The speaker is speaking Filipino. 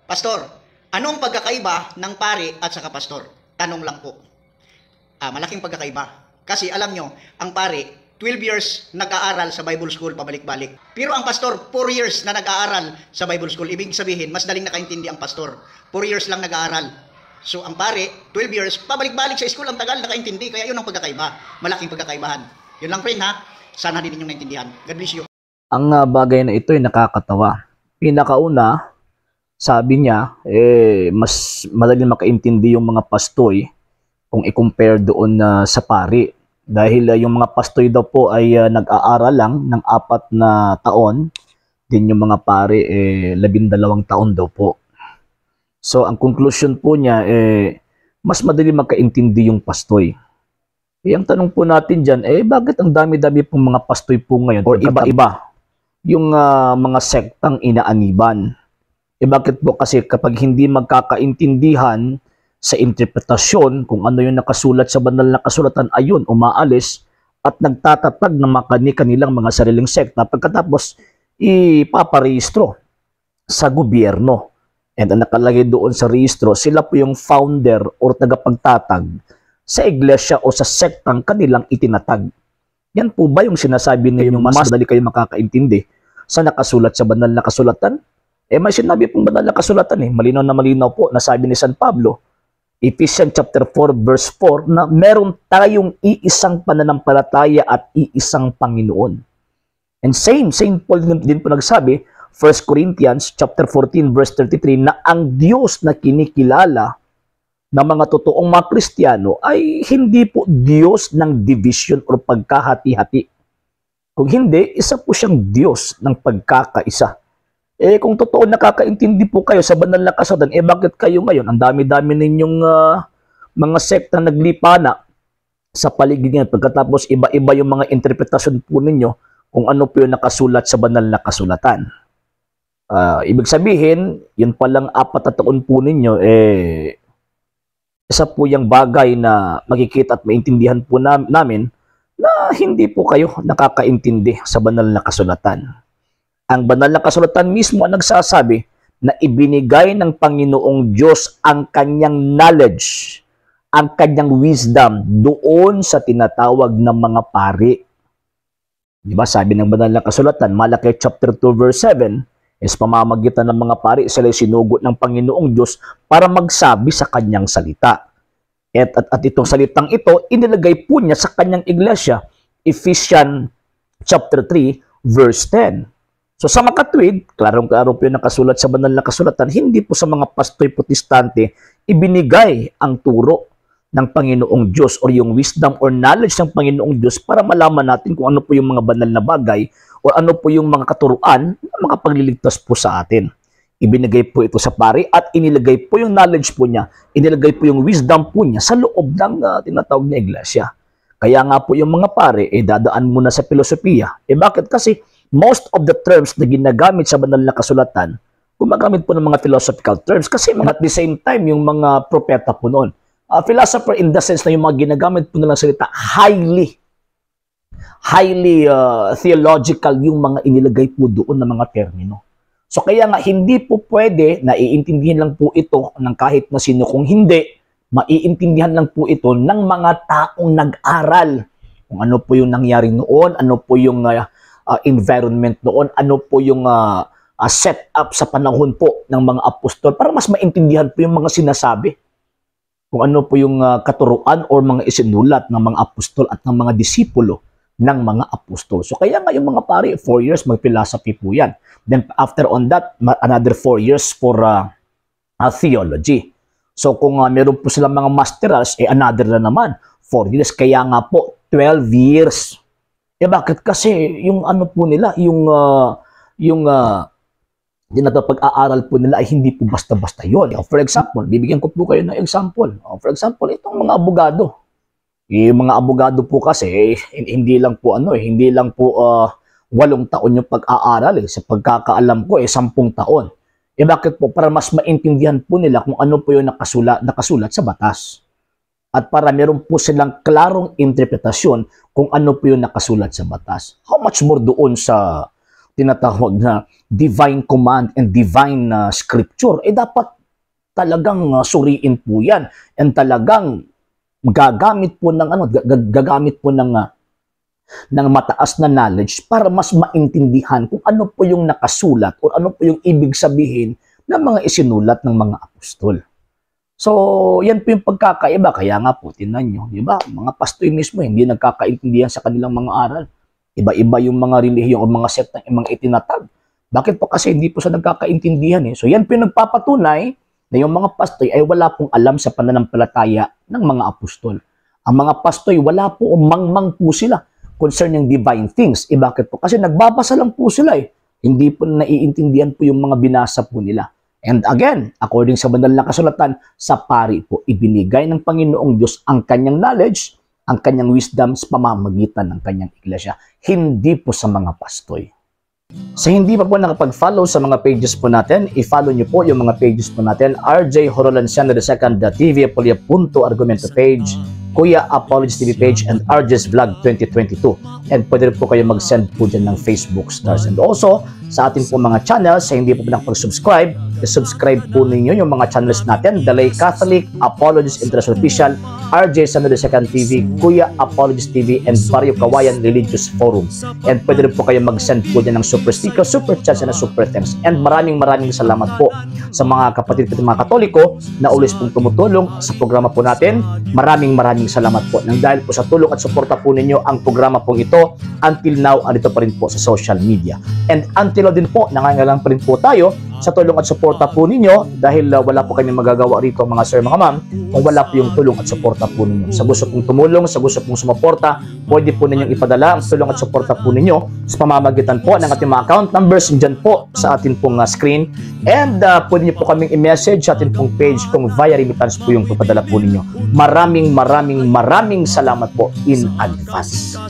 Pastor, anong pagkakaiba ng pari at saka pastor? Tanong lang po. Malaking pagkakaiba. Kasi alam nyo, ang pari, 12 years nag-aaral sa Bible School pabalik-balik. Pero ang pastor, 4 years na nag-aaral sa Bible School. Ibig sabihin, mas daling nakaintindi ang pastor. 4 years lang nag-aaral. So ang pari, 12 years, pabalik-balik sa school, ang tagal nakaintindi. Kaya yun ang pagkakaiba. Malaking pagkakaibahan. Yun lang friend ha. Sana din ninyong naintindihan. God bless you. Ang bagay na ito ay nakakatawa. Pinakauna, sabi niya, mas madaling makaintindi yung mga pastoy kung i-compare doon sa pari. Dahil yung mga pastoy daw po ay nag-aaral lang ng 4 na taon, din yung mga pari 12 taon daw po. So ang conclusion po niya, mas madaling makaintindi yung pastoy. Ang tanong po natin dyan, bakit ang dami-dami pong mga pastoy po ngayon or iba-iba yung mga sektang inaaniban? Bakit po? Kasi kapag hindi magkakaintindihan sa interpretasyon kung ano yung nakasulat sa banal na kasulatan, ayun, umaalis at nagtatatag ng kanilang mga sariling sekta pagkatapos ipaparehistro sa gobyerno. And ang nakalagay doon sa rehistro, sila po yung founder or tagapagtatag sa iglesia o sa sektang kanilang itinatag. Yan po ba yung sinasabi na yung mas madali kayo makakaintindi sa nakasulat sa banal na kasulatan? May sinabi pong banal na kasulatan malinaw na malinaw po na sabi ni San Pablo, Ephesians chapter 4 verse 4, na meron tayong iisang pananampalataya at iisang Panginoon. And Saint Paul din po nagsabi, 1 Corinthians chapter 14 verse 33, na ang Diyos na kinikilala ng mga totoong mga Kristiyano ay hindi po Diyos ng division o pagkahati-hati. Kung hindi, isa po siyang Diyos ng pagkakaisa. Kung totoo nakakaintindi po kayo sa banal na kasulatan, bakit kayo ngayon, ang dami-dami ninyong mga sektang naglipana sa paligid niyan, pagkatapos iba-iba yung mga interpretasyon po ninyo kung ano po yung nakasulat sa banal na kasulatan. Ibig sabihin, yun palang 4 na taon po ninyo, isa po yung bagay na makikita at maintindihan po namin na hindi po kayo nakakaintindi sa banal na kasulatan. Ang banal na kasulatan mismo ang nagsasabi na ibinigay ng Panginoong Diyos ang kanyang knowledge, ang kanyang wisdom doon sa tinatawag ng mga pari. Diba? Sabi ng banal na kasulatan, Malaki chapter 2 verse 7, is pamamagitan ng mga pari, sila sinugot ng Panginoong Diyos para magsabi sa kanyang salita. At itong salitang ito, inilagay po niya sa kanyang iglesia, Ephesians chapter 3 verse 10. So sa makatwid, klarong-klaro po yung nakasulat sa banal na kasulatan, hindi po sa mga pastoy protestante ibinigay ang turo ng Panginoong Diyos or yung wisdom or knowledge ng Panginoong Diyos para malaman natin kung ano po yung mga banal na bagay o ano po yung mga katuruan na mga pagliligtas po sa atin. Ibinigay po ito sa pari at inilagay po yung knowledge po niya, inilagay po yung wisdom po niya sa loob ng tinatawag na iglesia. Kaya nga po yung mga pari, dadaan muna sa filosofiya. Bakit? Kasi most of the terms na ginagamit sa banal na kasulatan, gumagamit po ng mga philosophical terms kasi at the same time, yung mga propeta po noon. Philosopher in the sense na yung mga ginagamit po nilang salita, highly theological yung mga inilagay po doon ng mga termino. So kaya nga, hindi po pwede na iintindihan lang po ito ng kahit na sino. Kung hindi, maiintindihan lang po ito ng mga taong nag-aral. Kung ano po yung nangyari noon, ano po yung environment noon, ano po yung setup sa panahon po ng mga apostol para mas maintindihan po yung mga sinasabi. Kung ano po yung katuruan or mga isinulat ng mga apostol at ng mga disipulo ng mga apostol. So kaya nga yung mga pari, 4 years mag-philosophy po yan. Then after on that, another 4 years for theology. So kung meron po silang mga masterals, another na naman, 4 years. Kaya nga po, 12 years. Bakit? Kasi yung ano po nila, yung pag-aaral po nila ay hindi po basta-basta yun. For example, bibigyan ko po kayo ng example. For example, itong mga abogado. Yung mga abogado po kasi, hindi lang po 8 taon yung pag-aaral. Sa pagkakaalam ko, 10 taon. Bakit po? Para mas maintindihan po nila kung ano po yung nakasulat sa batas. At para meron po silang klarong interpretasyon kung ano po yung nakasulat sa batas. How much more doon sa tinatawag na divine command and divine scripture, dapat talagang suriin po yan. And talagang gagamit po ng ng mataas na knowledge para mas maintindihan kung ano po yung nakasulat o ano po yung ibig sabihin ng mga isinulat ng mga apostol. So, yan po yung pagkakaiba. Kaya nga po, tinan nyo, di ba? Mga pastoy mismo, hindi nagkakaintindihan sa kanilang mga aral. Iba-iba yung mga relihiyon o mga sektang mga itinatag. Bakit po? Kasi hindi po sa nagkakaintindihan eh. So, yan po yung nagpapatunay na yung mga pastoy ay wala pong alam sa pananampalataya ng mga apostol. Ang mga pastoy, wala po o mangmang po sila concerning divine things. Bakit po? Kasi nagbabasa lang po sila eh. Hindi po naiintindihan po yung mga binasa po nila. And again, according sa banal na kasulatan, sa pari po, ibinigay ng Panginoong Diyos ang kanyang knowledge, ang kanyang wisdom sa pamamagitan ng kanyang iglesia. Hindi po sa mga pastoy. Sa hindi pa po nakapag-follow sa mga pages po natin, i-follow nyo po yung mga pages po natin, RJ Horolanciano II TV, Punto Argumento page, Kuya Apologist TV page, and RJ's Vlog 2022. And pwede rin po kayo mag-send po dyan ng Facebook stars. And also, sa ating po mga channels, sa hindi po nakapag-subscribe, subscribe po ninyo yung mga channels natin, The Lay Catholic, Apologist International Official, RJ Sano II TV, Kuya Apologist TV, and Barrio Kawayan Religious Forum. And pwede rin po kayo mag-send po dyan ng super sticker, super chats, and super thanks. And maraming salamat po sa mga kapatid at mga Katoliko na ulis pong tumutulong sa programa po natin. Maraming salamat po. Nang dahil po sa tulong at suporta po ninyo, ang programa pong ito, until now, andito pa rin po sa social media. And until now din po, nangangailangan pa rin po tayo sa tulong at suporta po ninyo dahil wala po kami magagawa rito mga sir, mga ma'am, kung wala po yung tulong at suporta po ninyo. Sa gusto pong tumulong, sa gusto pong sumuporta, pwede po ninyong ipadala ang tulong at suporta po ninyo sa pamamagitan po ng ating mga account numbers dyan po sa ating pong screen. And pwede nyo po kaming i-message sa ating pong page kung via remittance po yung papadala po ninyo. Maraming salamat po in advance.